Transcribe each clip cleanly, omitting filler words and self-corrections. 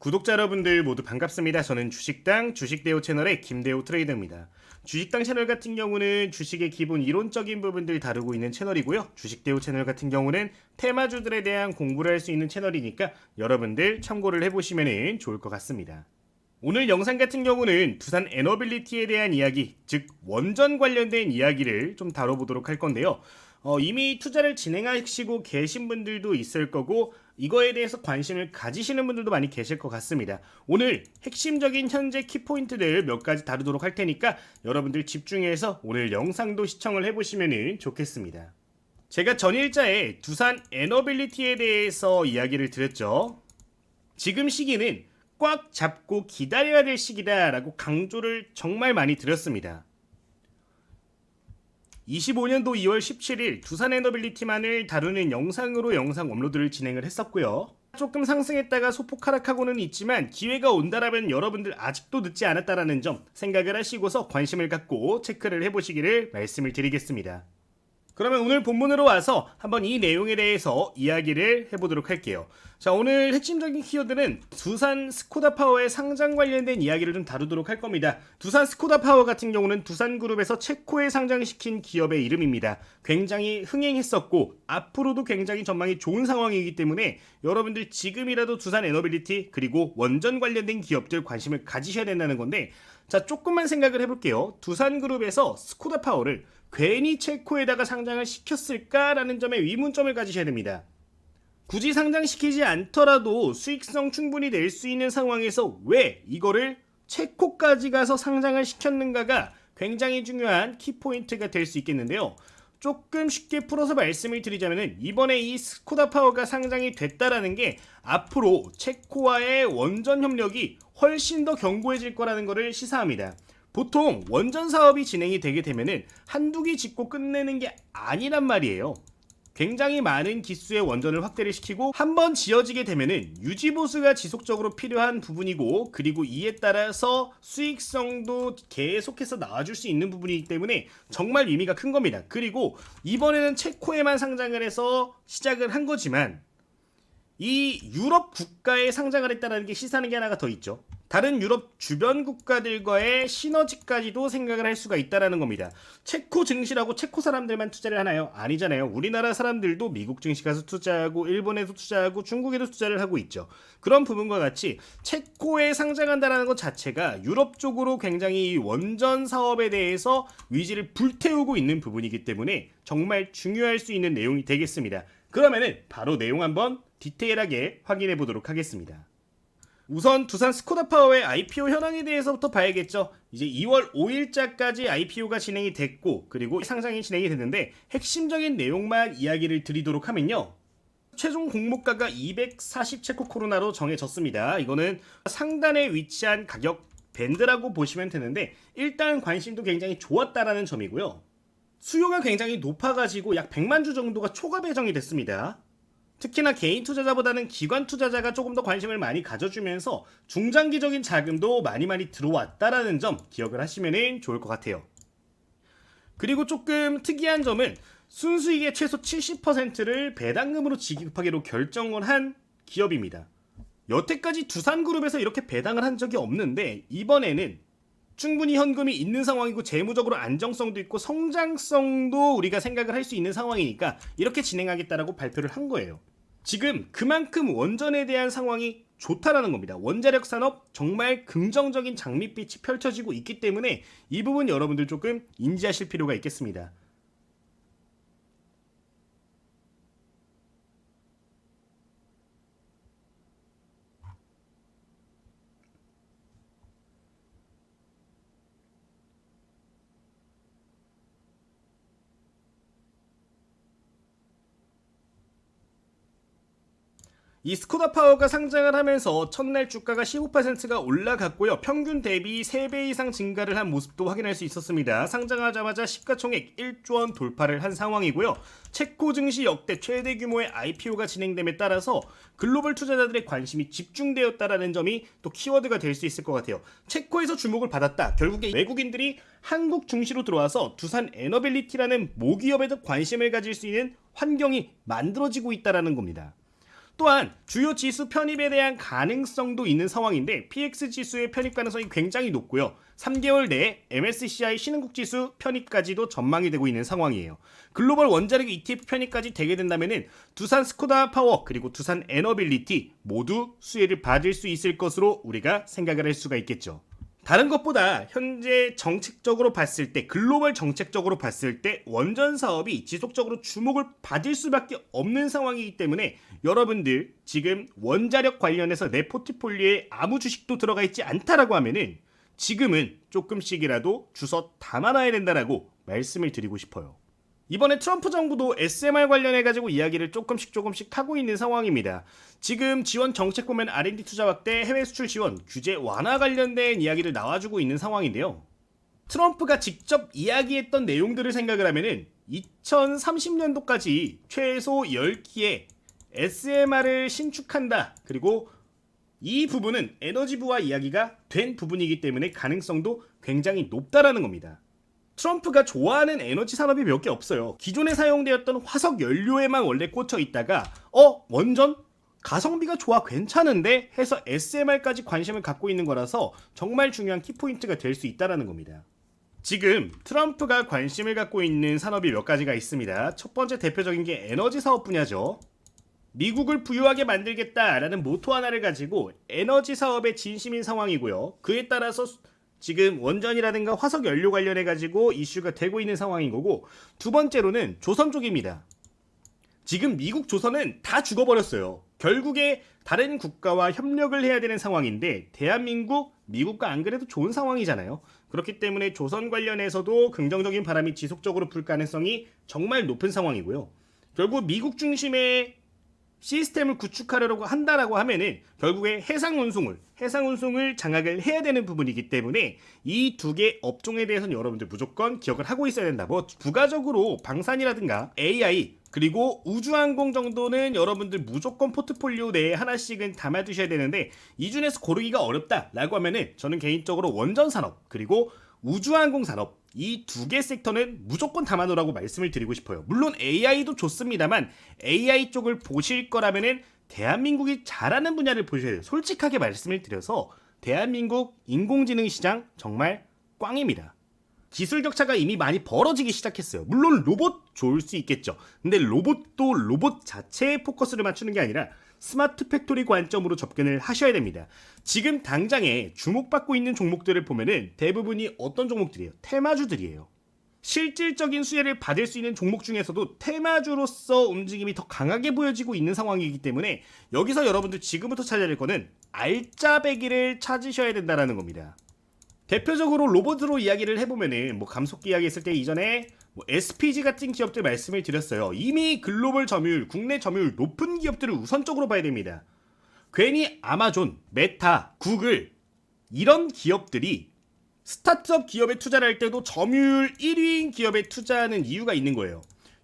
구독자 여러분들 모두 반갑습니다. 저는 주식당 주식대호 채널의 김대호 트레이더입니다. 주식당 채널 같은 경우는 주식의 기본 이론적인 부분들 다루고 있는 채널이고요. 주식대호 채널 같은 경우는 테마주들에 대한 공부를 할 수 있는 채널이니까 여러분들 참고를 해보시면 좋을 것 같습니다. 오늘 영상 같은 경우는 두산 에너빌리티에 대한 이야기, 즉 원전 관련된 이야기를 좀 다뤄보도록 할 건데요. 이미 투자를 진행하시고 계신 분들도 있을 거고 이거에 대해서 관심을 가지시는 분들도 많이 계실 것 같습니다. 오늘 핵심적인 현재 키포인트들 몇 가지 다루도록 할 테니까 여러분들 집중해서 오늘 영상도 시청을 해보시면 좋겠습니다. 제가 전일자에 두산 에너빌리티에 대해서 이야기를 드렸죠. 지금 시기는 꽉 잡고 기다려야 될 시기다 라고 강조를 정말 많이 드렸습니다. 25년도 2월 17일 두산 에너빌리티만을 다루는 영상으로 영상 업로드를 진행을 했었고요. 조금 상승했다가 소폭 하락하고는 있지만 기회가 온다라면 여러분들 아직도 늦지 않았다라는 점 생각을 하시고서 관심을 갖고 체크를 해보시기를 말씀을 드리겠습니다. 그러면 오늘 본문으로 와서 한번 이 내용에 대해서 이야기를 해보도록 할게요. 자, 오늘 핵심적인 키워드는 두산 스코다파워의 상장 관련된 이야기를 좀 다루도록 할 겁니다. 두산 스코다파워 같은 경우는 두산그룹에서 체코에 상장시킨 기업의 이름입니다. 굉장히 흥행했었고 앞으로도 굉장히 전망이 좋은 상황이기 때문에 여러분들 지금이라도 두산 에너빌리티 그리고 원전 관련된 기업들 관심을 가지셔야 된다는 건데, 자, 조금만 생각을 해볼게요. 두산그룹에서 스코다파워를 괜히 체코에다가 상장을 시켰을까라는 점에 의문점을 가지셔야 됩니다. 굳이 상장시키지 않더라도 수익성 충분히 낼 수 있는 상황에서 왜 이거를 체코까지 가서 상장을 시켰는가가 굉장히 중요한 키포인트가 될 수 있겠는데요. 조금 쉽게 풀어서 말씀을 드리자면 이번에 이 스코다파워가 상장이 됐다라는 게 앞으로 체코와의 원전 협력이 훨씬 더 견고해질 거라는 것을 시사합니다. 보통 원전 사업이 진행이 되게 되면은 한두 기 짓고 끝내는 게 아니란 말이에요. 굉장히 많은 기수의 원전을 확대를 시키고 한번 지어지게 되면은 유지보수가 지속적으로 필요한 부분이고, 그리고 이에 따라서 수익성도 계속해서 나와줄 수 있는 부분이기 때문에 정말 의미가 큰 겁니다. 그리고 이번에는 체코에만 상장을 해서 시작을 한 거지만 이 유럽 국가에 상장을 했다는 게 시사하는 게 하나가 더 있죠. 다른 유럽 주변 국가들과의 시너지까지도 생각을 할 수가 있다는 겁니다. 체코 증시라고 체코 사람들만 투자를 하나요? 아니잖아요. 우리나라 사람들도 미국 증시 가서 투자하고 일본에도 투자하고 중국에도 투자를 하고 있죠. 그런 부분과 같이 체코에 상장한다는 것 자체가 유럽 쪽으로 굉장히 원전 사업에 대해서 위지를 불태우고 있는 부분이기 때문에 정말 중요할 수 있는 내용이 되겠습니다. 그러면은 바로 내용 한번 디테일하게 확인해 보도록 하겠습니다. 우선 두산 스코다파워의 IPO 현황에 대해서부터 봐야겠죠. 이제 2월 5일자까지 IPO가 진행이 됐고 그리고 상장이 진행이 됐는데 핵심적인 내용만 이야기를 드리도록 하면요. 최종 공모가가 240체코 코로나로 정해졌습니다. 이거는 상단에 위치한 가격 밴드라고 보시면 되는데 일단 관심도 굉장히 좋았다라는 점이고요. 수요가 굉장히 높아가지고 약 100만 주 정도가 초과 배정이 됐습니다. 특히나 개인 투자자보다는 기관 투자자가 조금 더 관심을 많이 가져주면서 중장기적인 자금도 많이 들어왔다라는 점 기억을 하시면 좋을 것 같아요. 그리고 조금 특이한 점은 순수익의 최소 70%를 배당금으로 지급하기로 결정을 한 기업입니다. 여태까지 두산그룹에서 이렇게 배당을 한 적이 없는데 이번에는 충분히 현금이 있는 상황이고 재무적으로 안정성도 있고 성장성도 우리가 생각을 할 수 있는 상황이니까 이렇게 진행하겠다라고 발표를 한 거예요. 지금 그만큼 원전에 대한 상황이 좋다라는 겁니다. 원자력 산업 정말 긍정적인 장밋빛이 펼쳐지고 있기 때문에 이 부분 여러분들 조금 인지하실 필요가 있겠습니다. 이 스코다파워가 상장을 하면서 첫날 주가가 15%가 올라갔고요. 평균 대비 3배 이상 증가를 한 모습도 확인할 수 있었습니다. 상장하자마자 시가총액 1조 원 돌파를 한 상황이고요. 체코 증시 역대 최대 규모의 IPO가 진행됨에 따라서 글로벌 투자자들의 관심이 집중되었다라는 점이 또 키워드가 될 수 있을 것 같아요. 체코에서 주목을 받았다. 결국에 외국인들이 한국 증시로 들어와서 두산 에너빌리티라는 모기업에도 관심을 가질 수 있는 환경이 만들어지고 있다는 겁니다. 또한 주요 지수 편입에 대한 가능성도 있는 상황인데 PX 지수의 편입 가능성이 굉장히 높고요. 3개월 내에 MSCI 신흥국 지수 편입까지도 전망이 되고 있는 상황이에요. 글로벌 원자력 ETF 편입까지 되게 된다면은 두산 스코다 파워 그리고 두산 에너빌리티 모두 수혜를 받을 수 있을 것으로 우리가 생각을 할 수가 있겠죠. 다른 것보다 현재 정책적으로 봤을 때, 글로벌 정책적으로 봤을 때 원전 사업이 지속적으로 주목을 받을 수밖에 없는 상황이기 때문에 여러분들 지금 원자력 관련해서 내 포트폴리오에 아무 주식도 들어가 있지 않다라고 하면은 지금은 조금씩이라도 주워 담아놔야 된다라고 말씀을 드리고 싶어요. 이번에 트럼프 정부도 SMR 관련해가지고 이야기를 조금씩 하고 있는 상황입니다. 지금 지원 정책 보면 R&D 투자 확대, 해외 수출 지원, 규제 완화 관련된 이야기를 나와주고 있는 상황인데요. 트럼프가 직접 이야기했던 내용들을 생각을 하면은 2030년도까지 최소 10기의 SMR을 신축한다. 그리고 이 부분은 에너지부와 이야기가 된 부분이기 때문에 가능성도 굉장히 높다라는 겁니다. 트럼프가 좋아하는 에너지 산업이 몇 개 없어요. 기존에 사용되었던 화석 연료에만 원래 꽂혀 있다가 원전? 가성비가 좋아 괜찮은데 해서 SMR까지 관심을 갖고 있는 거라서 정말 중요한 키포인트가 될 수 있다는 겁니다. 지금 트럼프가 관심을 갖고 있는 산업이 몇 가지가 있습니다. 첫 번째 대표적인 게 에너지 사업 분야죠. 미국을 부유하게 만들겠다라는 모토 하나를 가지고 에너지 사업에 진심인 상황이고요. 그에 따라서 지금 원전이라든가 화석 연료 관련해 가지고 이슈가 되고 있는 상황인 거고, 두 번째로는 조선 쪽입니다. 지금 미국 조선은 다 죽어버렸어요. 결국에 다른 국가와 협력을 해야 되는 상황인데 대한민국, 미국과 안 그래도 좋은 상황이잖아요. 그렇기 때문에 조선 관련해서도 긍정적인 바람이 지속적으로 불 가능성이 정말 높은 상황이고요. 결국 미국 중심의 시스템을 구축하려고 한다라고 하면은 결국에 해상 운송을 장악을 해야 되는 부분이기 때문에 이 두 개 업종에 대해서는 여러분들 무조건 기억을 하고 있어야 된다. 뭐 부가적으로 방산이라든가 AI 그리고 우주항공 정도는 여러분들 무조건 포트폴리오 내에 하나씩은 담아두셔야 되는데 이 중에서 고르기가 어렵다라고 하면은 저는 개인적으로 원전 산업 그리고 우주항공 산업 이 두 개 섹터는 무조건 담아놓으라고 말씀을 드리고 싶어요. 물론 AI도 좋습니다만 AI 쪽을 보실 거라면은 대한민국이 잘하는 분야를 보셔야 돼요. 솔직하게 말씀을 드려서 대한민국 인공지능 시장 정말 꽝입니다. 기술 격차가 이미 많이 벌어지기 시작했어요. 물론 로봇 좋을 수 있겠죠. 근데 로봇도 로봇 자체에 포커스를 맞추는 게 아니라 스마트 팩토리 관점으로 접근을 하셔야 됩니다. 지금 당장에 주목받고 있는 종목들을 보면은 대부분이 어떤 종목들이에요? 테마주들이에요. 실질적인 수혜를 받을 수 있는 종목 중에서도 테마주로서 움직임이 더 강하게 보여지고 있는 상황이기 때문에 여기서 여러분들 지금부터 찾아야 될 거는 알짜배기를 찾으셔야 된다는 겁니다. 대표적으로 로봇으로 이야기를 해보면은 뭐 감속기 이야기 했을 때 이전에 뭐 SPG 같은 기업들 말씀을 드렸어요. 이미 글로벌 점유율, 국내 점유율 높은 기업들을 우선적으로 봐야 됩니다. 괜히 아마존, 메타, 구글 이런 기업들이 스타트업 기업에 투자를 할 때도 점유율 1위인 기업에 투자하는 이유가 있는 거예요.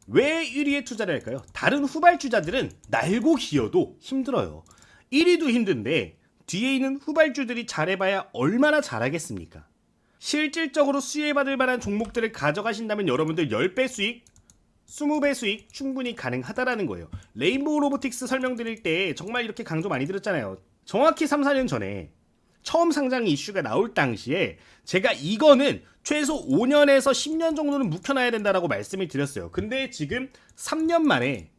왜 1위에 투자를 할까요? 다른 후발주자들은 날고 기어도 힘들어요. 1위도 힘든데 뒤에 있는 후발주들이 잘해봐야 얼마나 잘하겠습니까? 실질적으로 수혜받을 만한 종목들을 가져가신다면 여러분들 10배 수익, 20배 수익 충분히 가능하다라는 거예요. 레인보우 로보틱스 설명드릴 때 정말 이렇게 강조 많이 드렸잖아요. 정확히 3, 4년 전에 처음 상장 이슈가 나올 당시에 제가 이거는 최소 5년에서 10년 정도는 묵혀놔야 된다라고 말씀을 드렸어요. 근데 지금 3년 만에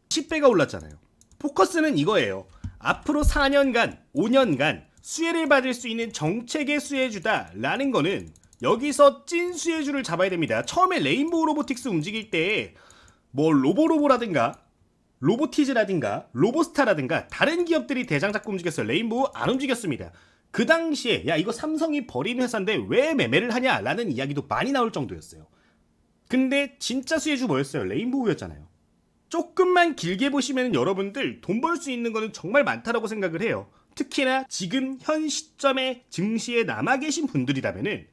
10배가 올랐잖아요. 포커스는 이거예요. 앞으로 4년간, 5년간 수혜를 받을 수 있는 정책의 수혜주다라는 거는 여기서 찐 수혜주를 잡아야 됩니다. 처음에 레인보우 로보틱스 움직일 때 뭐 로보라든가 로보티즈라든가 로보스타라든가 다른 기업들이 대장 잡고 움직였어요. 레인보우 안 움직였습니다. 그 당시에 야 이거 삼성이 버린 회사인데 왜 매매를 하냐라는 이야기도 많이 나올 정도였어요. 근데 진짜 수혜주 뭐였어요? 레인보우였잖아요. 조금만 길게 보시면 여러분들 돈 벌 수 있는 거는 정말 많다라고 생각을 해요. 특히나 지금 현 시점에 증시에 남아 계신 분들이라면은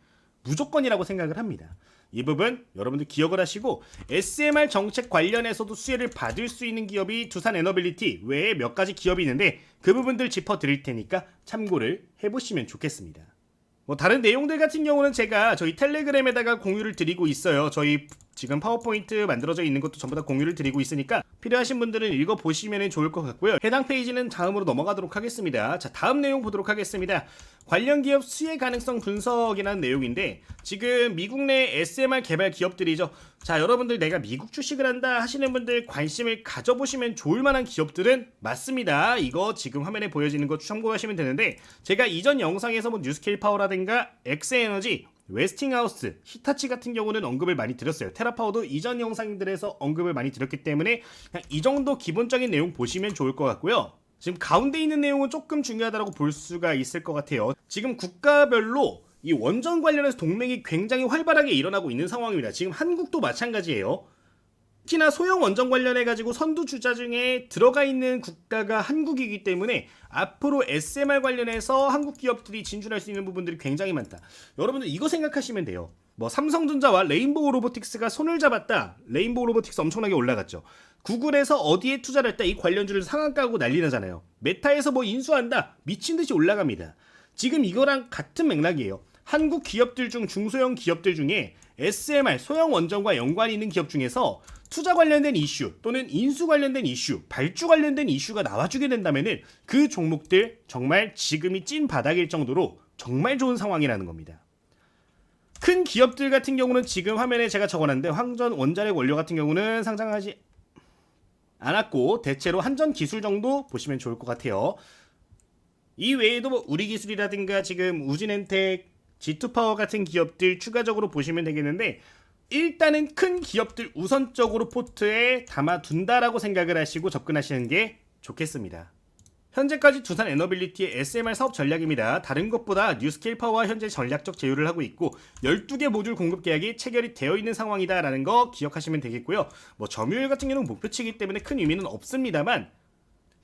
무조건이라고 생각을 합니다. 이 부분 여러분들 기억을 하시고 SMR 정책 관련해서도 수혜를 받을 수 있는 기업이 두산 에너빌리티 외에 몇 가지 기업이 있는데 그 부분들 짚어드릴 테니까 참고를 해보시면 좋겠습니다. 뭐 다른 내용들 같은 경우는 제가 저희 텔레그램에다가 공유를 드리고 있어요. 저희 지금 파워포인트 만들어져 있는 것도 전부 다 공유를 드리고 있으니까 필요하신 분들은 읽어보시면 좋을 것 같고요. 해당 페이지는 다음으로 넘어가도록 하겠습니다. 자, 다음 내용 보도록 하겠습니다. 관련 기업 수혜 가능성 분석이라는 내용인데, 지금 미국 내 SMR 개발 기업들이죠. 자, 여러분들 내가 미국 주식을 한다 하시는 분들 관심을 가져보시면 좋을 만한 기업들은 맞습니다. 이거 지금 화면에 보여지는 거 참고하시면 되는데, 제가 이전 영상에서 뭐 뉴스케일 파워라든가 엑스에너지, 웨스팅하우스, 히타치 같은 경우는 언급을 많이 드렸어요. 테라파워도 이전 영상들에서 언급을 많이 드렸기 때문에 그냥 이 정도 기본적인 내용 보시면 좋을 것 같고요. 지금 가운데 있는 내용은 조금 중요하다고 볼 수가 있을 것 같아요. 지금 국가별로 이 원전 관련해서 동맹이 굉장히 활발하게 일어나고 있는 상황입니다. 지금 한국도 마찬가지예요. 특히나 소형 원전 관련해가지고 선두주자 중에 들어가 있는 국가가 한국이기 때문에 앞으로 SMR 관련해서 한국 기업들이 진출할 수 있는 부분들이 굉장히 많다. 여러분들 이거 생각하시면 돼요. 뭐 삼성전자와 레인보우 로보틱스가 손을 잡았다. 레인보우 로보틱스 엄청나게 올라갔죠. 구글에서 어디에 투자를 했다. 이 관련주를 상한가하고 난리 나잖아요. 메타에서 뭐 인수한다. 미친듯이 올라갑니다. 지금 이거랑 같은 맥락이에요. 한국 기업들 중 중소형 기업들 중에 SMR 소형 원전과 연관이 있는 기업 중에서 투자 관련된 이슈 또는 인수 관련된 이슈, 발주 관련된 이슈가 나와주게 된다면은 그 종목들 정말 지금이 찐 바닥일 정도로 정말 좋은 상황이라는 겁니다. 큰 기업들 같은 경우는 지금 화면에 제가 적어놨는데, 황전 원자력 원료 같은 경우는 상장하지 않았고 대체로 한전 기술 정도 보시면 좋을 것 같아요. 이 외에도 뭐 우리기술이라든가 지금 우진엔텍, G2파워 같은 기업들 추가적으로 보시면 되겠는데, 일단은 큰 기업들 우선적으로 포트에 담아둔다라고 생각을 하시고 접근하시는 게 좋겠습니다. 현재까지 두산 에너빌리티의 SMR 사업 전략입니다. 다른 것보다 뉴스케일 파워와 현재 전략적 제휴를 하고 있고 12개 모듈 공급 계약이 체결이 되어 있는 상황이다라는 거 기억하시면 되겠고요. 뭐 점유율 같은 경우는 목표치이기 때문에 큰 의미는 없습니다만,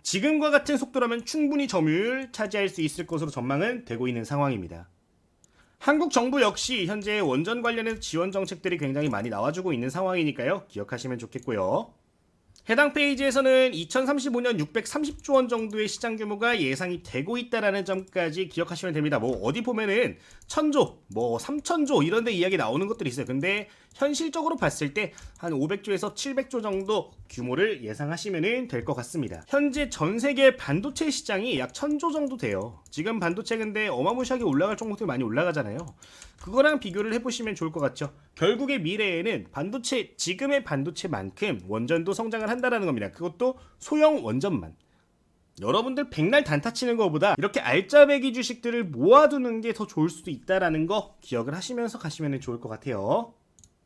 지금과 같은 속도라면 충분히 점유율 차지할 수 있을 것으로 전망은 되고 있는 상황입니다. 한국 정부 역시 현재 원전 관련해서 지원 정책들이 굉장히 많이 나와주고 있는 상황이니까요. 기억하시면 좋겠고요. 해당 페이지에서는 2035년 630조 원 정도의 시장 규모가 예상이 되고 있다라는 점까지 기억하시면 됩니다. 뭐 어디 보면은 1000조, 뭐 3000조 이런 데 이야기 나오는 것들이 있어요. 근데 현실적으로 봤을 때 한 500조에서 700조 정도 규모를 예상하시면 될 것 같습니다. 현재 전 세계 반도체 시장이 약 1000조 정도 돼요. 지금 반도체 근데 어마무시하게 올라갈 종목들 많이 올라가잖아요. 그거랑 비교를 해보시면 좋을 것 같죠. 결국의 미래에는 반도체, 지금의 반도체만큼 원전도 성장을 한다는 겁니다. 그것도 소형 원전만. 여러분들 백날 단타 치는 것보다 이렇게 알짜배기 주식들을 모아두는 게 더 좋을 수도 있다는 거 기억을 하시면서 가시면 좋을 것 같아요.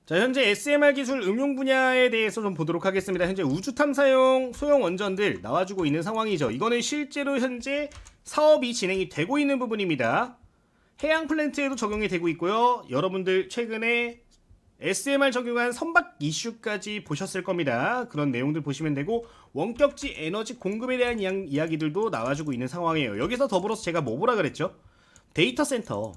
자, 현재 SMR 기술 응용 분야에 대해서 좀 보도록 하겠습니다. 현재 우주 탐사용 소형 원전들 나와주고 있는 상황이죠. 이거는 실제로 현재 사업이 진행이 되고 있는 부분입니다. 해양 플랜트에도 적용이 되고 있고요. 여러분들 최근에 SMR 적용한 선박 이슈까지 보셨을 겁니다. 그런 내용들 보시면 되고, 원격지 에너지 공급에 대한 이야기들도 나와주고 있는 상황이에요. 여기서 더불어서 제가 뭐 보라 그랬죠? 데이터 센터.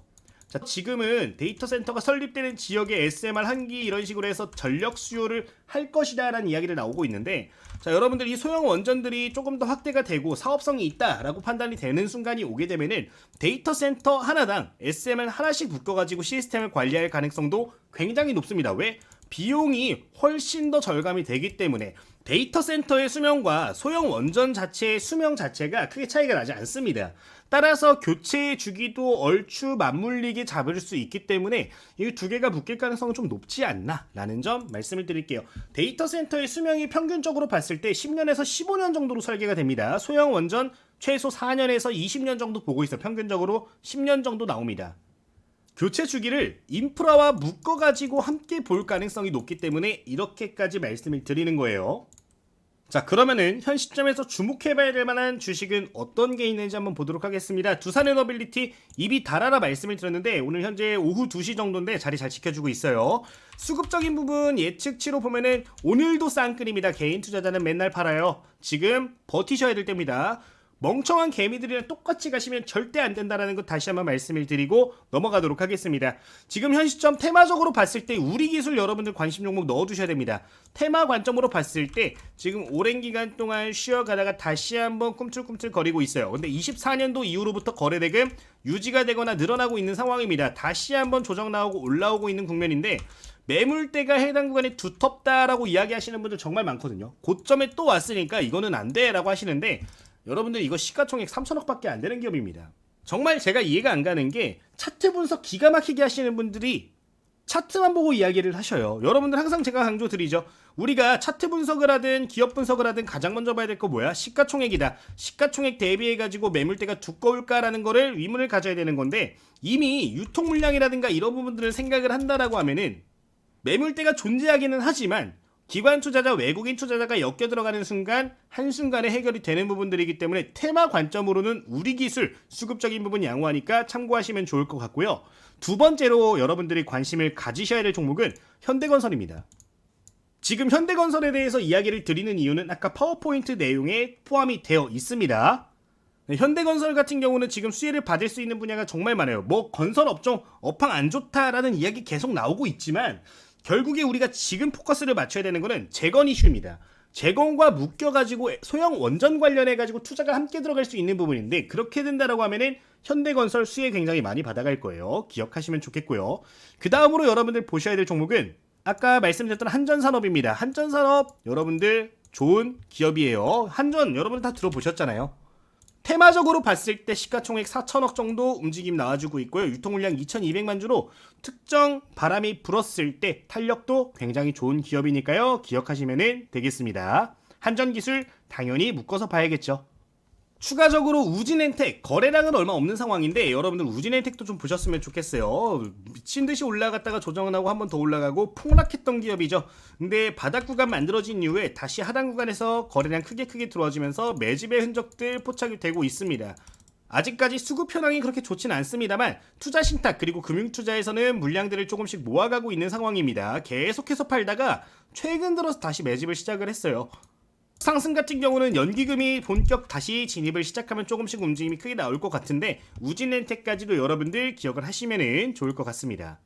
자, 지금은 데이터 센터가 설립되는 지역에 SMR 한기 이런 식으로 해서 전력 수요를 할 것이다 라는 이야기를 나오고 있는데, 자, 여러분들 이 소형 원전들이 조금 더 확대가 되고 사업성이 있다라고 판단이 되는 순간이 오게 되면은 데이터 센터 하나당 SMR 하나씩 묶어가지고 시스템을 관리할 가능성도 굉장히 높습니다. 왜? 비용이 훨씬 더 절감이 되기 때문에. 데이터 센터의 수명과 소형 원전 자체의 수명 자체가 크게 차이가 나지 않습니다. 따라서 교체 주기도 얼추 맞물리게 잡을 수 있기 때문에 이 두 개가 묶일 가능성은 좀 높지 않나 라는 점 말씀을 드릴게요. 데이터 센터의 수명이 평균적으로 봤을 때 10년에서 15년 정도로 설계가 됩니다. 소형 원전 최소 4년에서 20년 정도 보고 있어. 평균적으로 10년 정도 나옵니다. 교체 주기를 인프라와 묶어가지고 함께 볼 가능성이 높기 때문에 이렇게까지 말씀을 드리는 거예요. 자, 그러면은 현 시점에서 주목해봐야 될 만한 주식은 어떤 게 있는지 한번 보도록 하겠습니다. 두산에너빌리티 입이 달아라 말씀을 드렸는데 오늘 현재 오후 2시 정도인데 자리 잘 지켜주고 있어요. 수급적인 부분 예측치로 보면은 오늘도 쌍끌입니다. 개인 투자자는 맨날 팔아요. 지금 버티셔야 될 때입니다. 멍청한 개미들이랑 똑같이 가시면 절대 안 된다는 것 다시 한번 말씀을 드리고 넘어가도록 하겠습니다. 지금 현 시점 테마적으로 봤을 때 우리기술 여러분들 관심 종목 넣어두셔야 됩니다. 테마 관점으로 봤을 때 지금 오랜 기간 동안 쉬어가다가 다시 한번 꿈틀꿈틀 거리고 있어요. 근데 24년도 이후로부터 거래대금 유지가 되거나 늘어나고 있는 상황입니다. 다시 한번 조정 나오고 올라오고 있는 국면인데 매물대가 해당 구간이 두텁다라고 이야기하시는 분들 정말 많거든요. 고점에 또 왔으니까 이거는 안 돼라고 하시는데 여러분들 이거 시가총액 3천억밖에 안 되는 기업입니다. 정말 제가 이해가 안 가는 게 차트 분석 기가 막히게 하시는 분들이 차트만 보고 이야기를 하셔요. 여러분들 항상 제가 강조드리죠. 우리가 차트 분석을 하든 기업 분석을 하든 가장 먼저 봐야 될 거 뭐야? 시가총액이다. 시가총액 대비해가지고 매물대가 두꺼울까라는 거를 의문을 가져야 되는 건데 이미 유통 물량이라든가 이런 부분들을 생각을 한다라고 하면은 매물대가 존재하기는 하지만 기관 투자자, 외국인 투자자가 엮여 들어가는 순간 한순간에 해결이 되는 부분들이기 때문에 테마 관점으로는 우리 기술 수급적인 부분 양호하니까 참고하시면 좋을 것 같고요. 두 번째로 여러분들이 관심을 가지셔야 될 종목은 현대건설입니다. 지금 현대건설에 대해서 이야기를 드리는 이유는 아까 파워포인트 내용에 포함이 되어 있습니다. 현대건설 같은 경우는 지금 수혜를 받을 수 있는 분야가 정말 많아요. 뭐 건설업종 업황 안 좋다라는 이야기 계속 나오고 있지만 결국에 우리가 지금 포커스를 맞춰야 되는 거는 재건 이슈입니다. 재건과 묶여가지고 소형 원전 관련해가지고 투자가 함께 들어갈 수 있는 부분인데 그렇게 된다라고 하면은 현대건설 수혜 굉장히 많이 받아갈 거예요. 기억하시면 좋겠고요. 그 다음으로 여러분들 보셔야 될 종목은 아까 말씀드렸던 한전산업입니다. 한전산업 여러분들 좋은 기업이에요. 한전 여러분들 다 들어보셨잖아요. 테마적으로 봤을 때 시가총액 4천억 정도 움직임 나와주고 있고요. 유통물량 2200만 주로 특정 바람이 불었을 때 탄력도 굉장히 좋은 기업이니까요. 기억하시면 되겠습니다. 한전기술 당연히 묶어서 봐야겠죠. 추가적으로 우진엔텍 거래량은 얼마 없는 상황인데 여러분들 우진엔텍도 좀 보셨으면 좋겠어요. 미친듯이 올라갔다가 조정을 하고 한 번 더 올라가고 폭락했던 기업이죠. 근데 바닥 구간 만들어진 이후에 다시 하단 구간에서 거래량 크게 들어와주면서 매집의 흔적들 포착이 되고 있습니다. 아직까지 수급 현황이 그렇게 좋진 않습니다만 투자 신탁 그리고 금융투자에서는 물량들을 조금씩 모아가고 있는 상황입니다. 계속해서 팔다가 최근 들어서 다시 매집을 시작을 했어요. 상승 같은 경우는 연기금이 본격 다시 진입을 시작하면 조금씩 움직임이 크게 나올 것 같은데 우진엔텍까지도 여러분들 기억을 하시면 좋을 것 같습니다.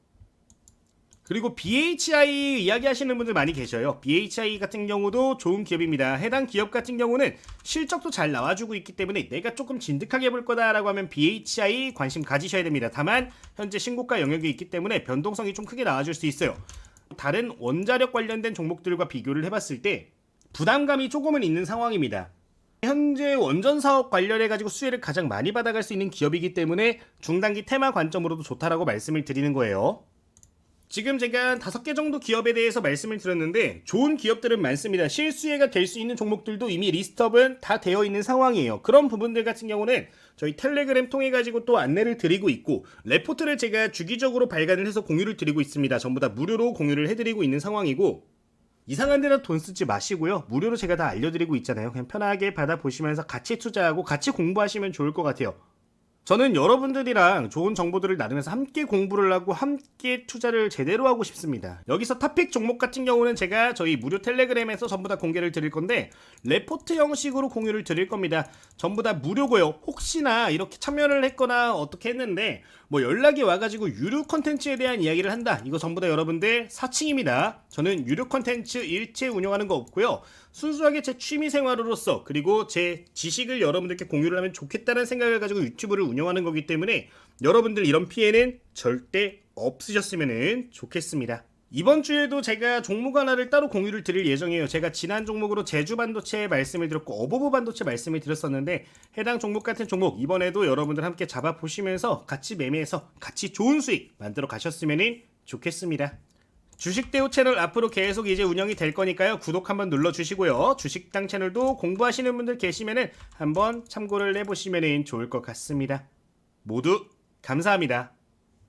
그리고 BHI 이야기하시는 분들 많이 계셔요. BHI 같은 경우도 좋은 기업입니다. 해당 기업 같은 경우는 실적도 잘 나와주고 있기 때문에 내가 조금 진득하게 볼 거다라고 하면 BHI 관심 가지셔야 됩니다. 다만 현재 신고가 영역이 있기 때문에 변동성이 좀 크게 나와줄 수 있어요. 다른 원자력 관련된 종목들과 비교를 해봤을 때 부담감이 조금은 있는 상황입니다. 현재 원전 사업 관련해가지고 수혜를 가장 많이 받아갈 수 있는 기업이기 때문에 중단기 테마 관점으로도 좋다라고 말씀을 드리는 거예요. 지금 제가 5개 정도 기업에 대해서 말씀을 드렸는데 좋은 기업들은 많습니다. 실수혜가 될 수 있는 종목들도 이미 리스트업은 다 되어 있는 상황이에요. 그런 부분들 같은 경우는 저희 텔레그램 통해 가지고 또 안내를 드리고 있고 레포트를 제가 주기적으로 발간을 해서 공유를 드리고 있습니다. 전부 다 무료로 공유를 해드리고 있는 상황이고 이상한 데다 돈 쓰지 마시고요. 무료로 제가 다 알려드리고 있잖아요. 그냥 편하게 받아보시면서 같이 투자하고 같이 공부하시면 좋을 것 같아요. 저는 여러분들이랑 좋은 정보들을 나누면서 함께 공부를 하고 함께 투자를 제대로 하고 싶습니다. 여기서 탑픽 종목 같은 경우는 제가 저희 무료 텔레그램에서 전부 다 공개를 드릴 건데 레포트 형식으로 공유를 드릴 겁니다. 전부 다 무료고요. 혹시나 이렇게 참여를 했거나 어떻게 했는데 뭐 연락이 와가지고 유료 컨텐츠에 대한 이야기를 한다. 이거 전부 다 여러분들 사칭입니다. 저는 유료 컨텐츠 일체 운영하는 거 없고요. 순수하게 제 취미생활로서 그리고 제 지식을 여러분들께 공유를 하면 좋겠다는 생각을 가지고 유튜브를 운영하는 거기 때문에 여러분들 이런 피해는 절대 없으셨으면 좋겠습니다. 이번 주에도 제가 종목 하나를 따로 공유를 드릴 예정이에요. 제가 지난 종목으로 제주반도체 말씀을 드렸고 어버브 반도체 말씀을 드렸었는데 해당 종목 같은 종목 이번에도 여러분들 함께 잡아보시면서 같이 매매해서 같이 좋은 수익 만들어 가셨으면 좋겠습니다. 주식대우 채널 앞으로 계속 이제 운영이 될 거니까요. 구독 한번 눌러주시고요. 주식당 채널도 공부하시는 분들 계시면은 한번 참고를 해보시면 좋을 것 같습니다. 모두 감사합니다.